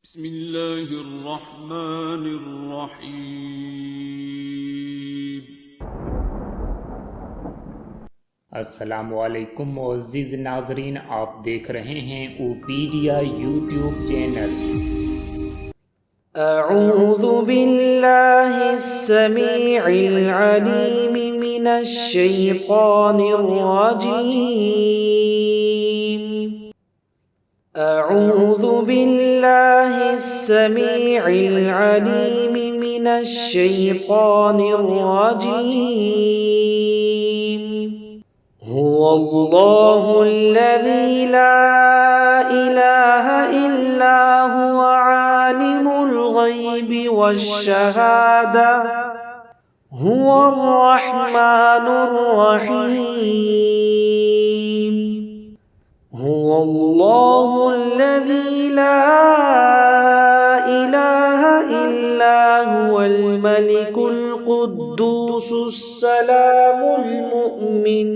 بسم الله الرحمن الرحیم۔ अस्सलामुअलैकुम मुअज़्ज़िज़ नाज़रीन, आप देख रहे हैं ओपीडिया यूट्यूब चैनल। أعوذ بالله السميع العليم من الشيطان الرجيم. أعوذ بالله السميع العليم من الشيطان الرجيم. هو الله الذي لا إله إلا هو عالم الغيب والشهادة هو الرحمن الرحيم. هو الله الذي لا إله إلا هو الملك القدوس السلام المؤمن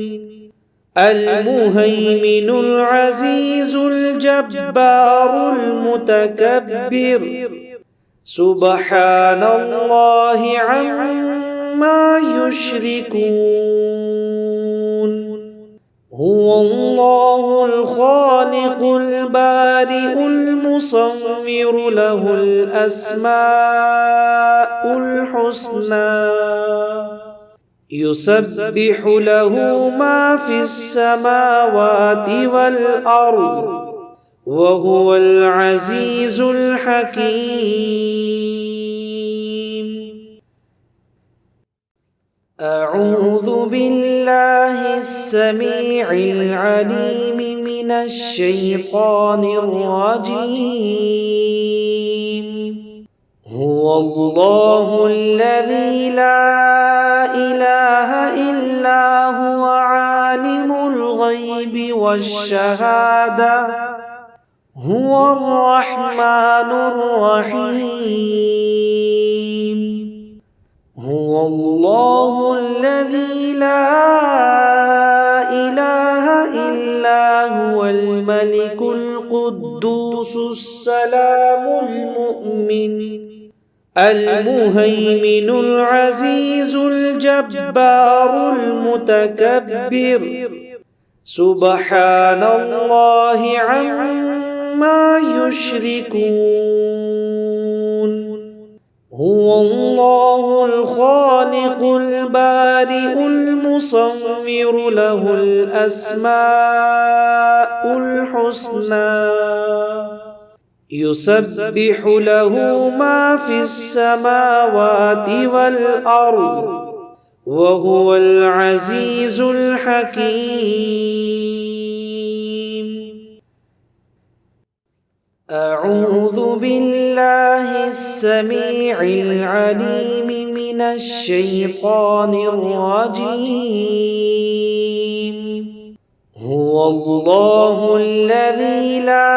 المهيمن العزيز الجبار المتكبر سبحان الله عما يشركون. هو الله الخالق البارئ المصور له الأسماء الحسنى يسبح له ما في السماوات والأرض وهو العزيز الحكيم. أعوذ بالله السميع العليم من الشيطان الرجيم. هو الله الذي لا إله إلا هو عالم الغيب والشهادة هو الرحمن الرحيم. هو الله الذي لا إله إلا هو الملك القدوس السلام المؤمن المهيمن العزيز الجبار المتكبر سبحان الله عما يشركون. هو الله الخالق البارئ المصور له الأسماء الحسنى يسبح له ما في السماوات والأرض وهو العزيز الحكيم. أعوذ بالله السميع العليم من الشيطان الرجيم. هو الله الذي لا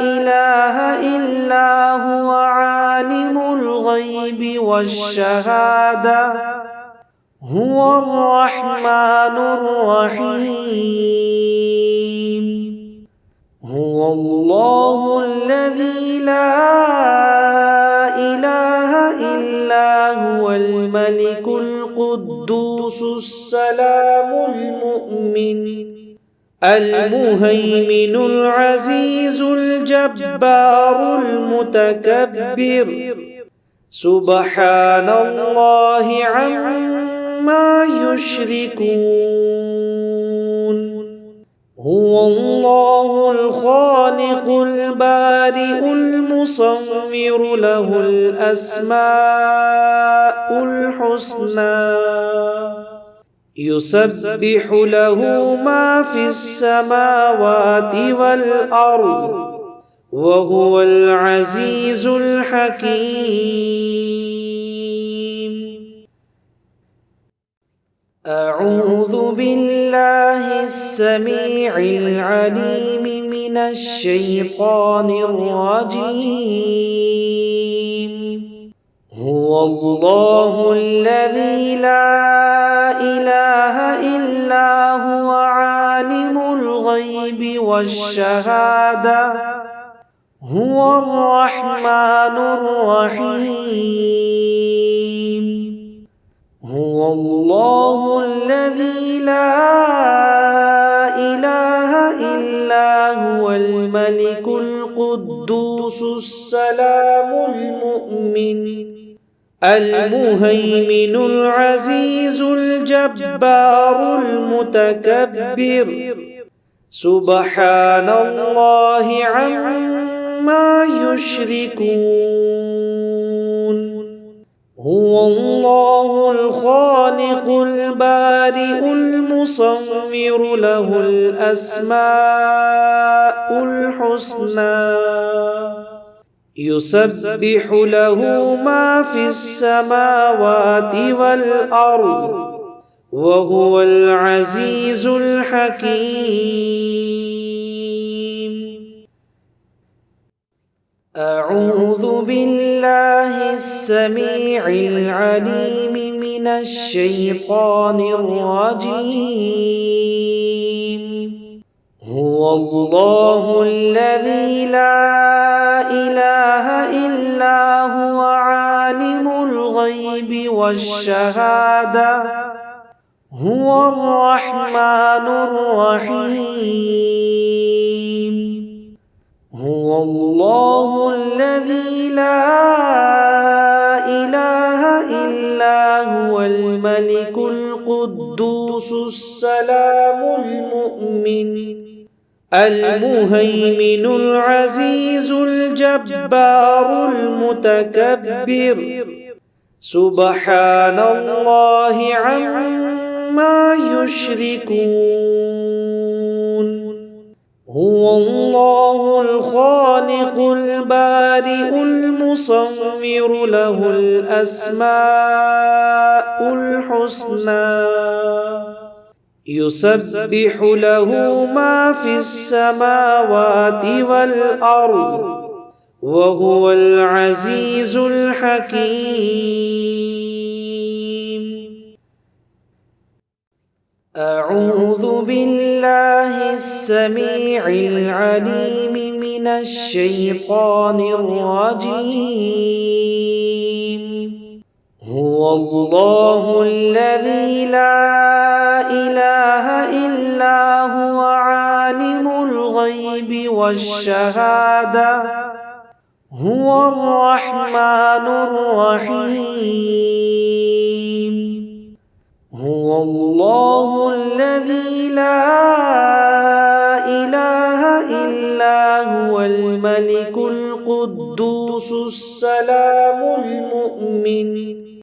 إله إلا هو عالم الغيب والشهادة هو الرحمن الرحيم. هو الله الذي لا إله إلا هو الملك القدوس السلام المؤمن المهيمن العزيز الجبار المتكبر سبحان الله عما يشركون. هو الله الخالق البارئ المصور له الأسماء الحسنى يسبح له ما في السماوات والأرض وهو العزيز الحكيم. أعوذ بالله السميع العليم من الشيطان الرجيم. هو الله الذي لا إله إلا هو عالم الغيب والشهادة هو الرحمن الرحيم هو الله الذي لا إله إلا هو الملك القدوس السلام المؤمن المهيمن العزيز الجبار المتكبر سبحان الله عما يشركون هو الله الخالق البارئ المصور له الأسماء الحسنى يسبح له ما في السماوات والأرض وهو العزيز الحكيم أعوذ بالله السميع العليم من الشيطان الرجيم هو الله الذي لا إله إلا هو عالم الغيب والشهادة هو الرحمن الرحيم هو الله الذي لا إله إلا هو الملك القدوس السلام المؤمن المهيمن العزيز الجبار المتكبر سبحان الله عما يشركون هو الله الخالق البارئ المصور له الأسماء الحسنى يسبح له ما في السماوات والأرض وهو العزيز الحكيم أعوذ بالله السميع العليم من الشيطان الرجيم هو الله الذي لا إله إلا هو عالم الغيب والشهادة هو الرحمن الرحيم هو الله الذي لا إله إلا هو الملك القدوس السلام المؤمن